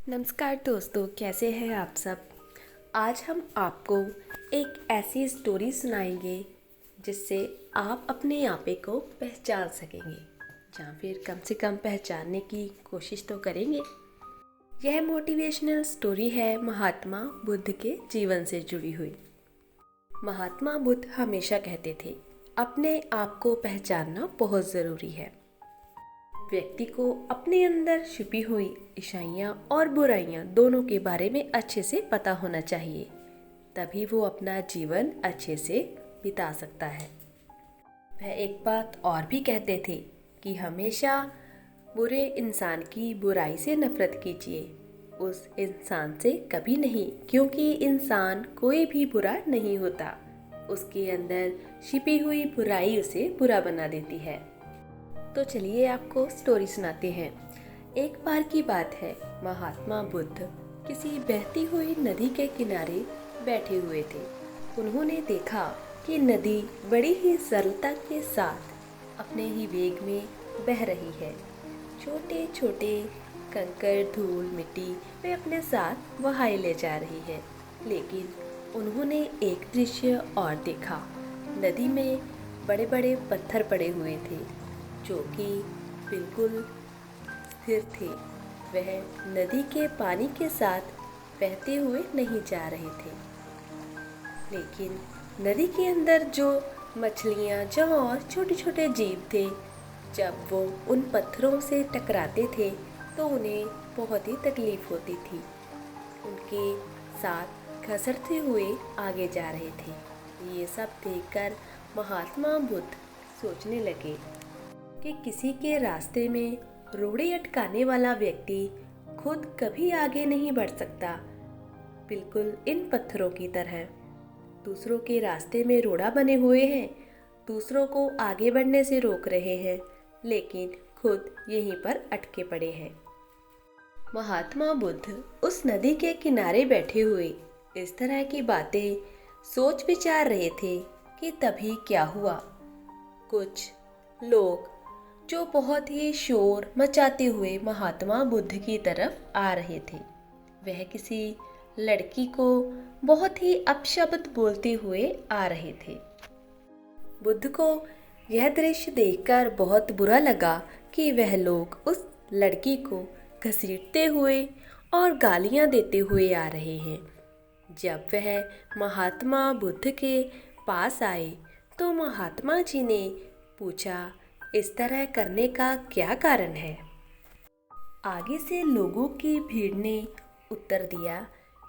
नमस्कार दोस्तों, कैसे हैं आप सब। आज हम आपको एक ऐसी स्टोरी सुनाएंगे जिससे आप अपने आपे को पहचान सकेंगे या फिर कम से कम पहचानने की कोशिश तो करेंगे। यह मोटिवेशनल स्टोरी है महात्मा बुद्ध के जीवन से जुड़ी हुई। महात्मा बुद्ध हमेशा कहते थे, अपने आप को पहचानना बहुत ज़रूरी है। व्यक्ति को अपने अंदर छिपी हुई अच्छाइयाँ और बुराइयाँ दोनों के बारे में अच्छे से पता होना चाहिए, तभी वो अपना जीवन अच्छे से बिता सकता है। वह एक बात और भी कहते थे कि हमेशा बुरे इंसान की बुराई से नफरत कीजिए, उस इंसान से कभी नहीं, क्योंकि इंसान कोई भी बुरा नहीं होता, उसके अंदर छिपी हुई बुराई उसे बुरा बना देती है। तो चलिए आपको स्टोरी सुनाते हैं। एक बार की बात है, महात्मा बुद्ध किसी बहती हुई नदी के किनारे बैठे हुए थे। उन्होंने देखा कि नदी बड़ी ही सरलता के साथ अपने ही वेग में बह रही है। छोटे छोटे कंकड़, धूल, मिट्टी वे अपने साथ बहाए ले जा रही है। लेकिन उन्होंने एक दृश्य और देखा। नदी में बड़े बड़े पत्थर पड़े हुए थे जो कि बिल्कुल स्थिर थे। वह नदी के पानी के साथ बहते हुए नहीं जा रहे थे, लेकिन नदी के अंदर जो मछलियाँ, जौ और छोटे छोटे जीव थे, जब वो उन पत्थरों से टकराते थे तो उन्हें बहुत ही तकलीफ होती थी। उनके साथ घसरते हुए आगे जा रहे थे। ये सब देखकर महात्मा बुद्ध सोचने लगे कि किसी के रास्ते में रोड़े अटकाने वाला व्यक्ति खुद कभी आगे नहीं बढ़ सकता, बिल्कुल इन पत्थरों की तरह। दूसरों के रास्ते में रोड़ा बने हुए हैं, दूसरों को आगे बढ़ने से रोक रहे हैं, लेकिन खुद यहीं पर अटके पड़े हैं। महात्मा बुद्ध उस नदी के किनारे बैठे हुए इस तरह की बातें सोच विचार रहे थे कि तभी क्या हुआ। कुछ लोग जो बहुत ही शोर मचाते हुए महात्मा बुद्ध की तरफ आ रहे थे, वह किसी लड़की को बहुत ही अपशब्द बोलते हुए आ रहे थे। बुद्ध को यह दृश्य देखकर बहुत बुरा लगा कि वह लोग उस लड़की को घसीटते हुए और गालियां देते हुए आ रहे हैं। जब वह महात्मा बुद्ध के पास आए तो महात्मा जी ने पूछा, इस तरह करने का क्या कारण है। आगे से लोगों की भीड़ ने उत्तर दिया,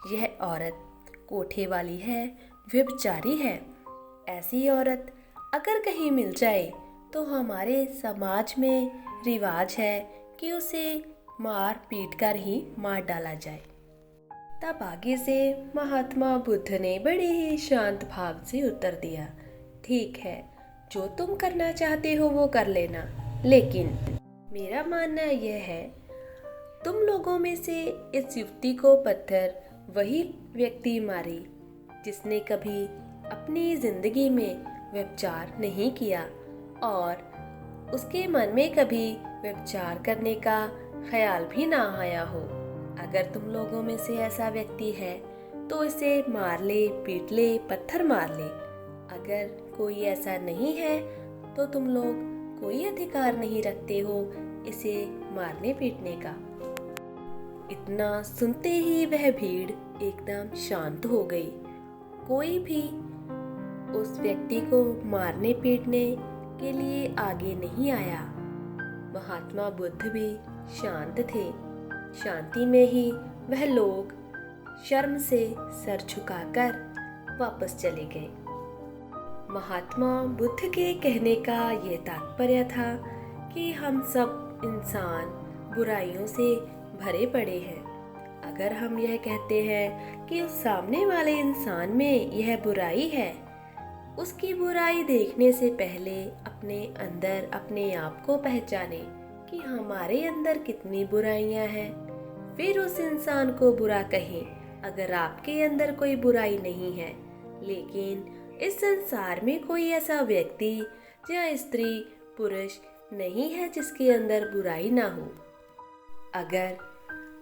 यह औरत कोठे वाली है, व्यभिचारी है। ऐसी औरत अगर कहीं मिल जाए तो हमारे समाज में रिवाज है कि उसे मार पीट कर ही मार डाला जाए। तब आगे से महात्मा बुद्ध ने बड़े ही शांत भाव से उत्तर दिया, ठीक है, जो तुम करना चाहते हो वो कर लेना, लेकिन मेरा मानना यह है, तुम लोगों में से इस युवती को पत्थर वही व्यक्ति मारे जिसने कभी अपनी जिंदगी में व्यभिचार नहीं किया और उसके मन में कभी व्यभिचार करने का ख्याल भी ना आया हो। अगर तुम लोगों में से ऐसा व्यक्ति है तो इसे मार ले, पीट ले, पत्थर मार ले। अगर कोई ऐसा नहीं है तो तुम लोग कोई अधिकार नहीं रखते हो इसे मारने पीटने का। इतना सुनते ही वह भीड़ एकदम शांत हो गई। कोई भी उस व्यक्ति को मारने पीटने के लिए आगे नहीं आया। महात्मा बुद्ध भी शांत थे। शांति में ही वह लोग शर्म से सर झुकाकर वापस चले गए। महात्मा बुद्ध के कहने का ये तात्पर्य था कि हम सब इंसान बुराइयों से भरे पड़े हैं। अगर हम यह कहते हैं कि उस सामने वाले इंसान में यह बुराई है, उसकी बुराई देखने से पहले अपने अंदर अपने आप को पहचाने कि हमारे अंदर कितनी बुराइयां हैं, फिर उस इंसान को बुरा कहें। अगर आपके अंदर कोई बुराई नहीं है, लेकिन इस संसार में कोई ऐसा व्यक्ति या स्त्री पुरुष नहीं है जिसके अंदर बुराई ना हो। अगर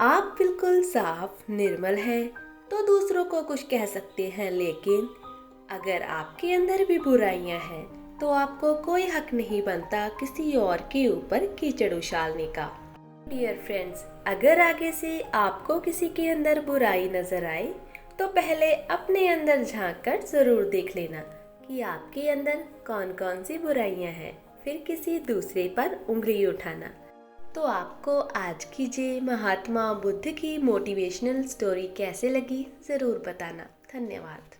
आप बिल्कुल साफ निर्मल हैं तो दूसरों को कुछ कह सकते हैं, लेकिन अगर आपके अंदर भी बुराइयां हैं तो आपको कोई हक नहीं बनता किसी और के ऊपर कीचड़ उछालने का। डियर फ्रेंड्स, अगर आगे से आपको किसी के अंदर बुराई नजर आए तो पहले अपने अंदर झांक कर जरूर देख लेना कि आपके अंदर कौन कौन सी बुराइयां हैं, फिर किसी दूसरे पर उंगली उठाना। तो आपको आज की जे महात्मा बुद्ध की मोटिवेशनल स्टोरी कैसे लगी ज़रूर बताना। धन्यवाद।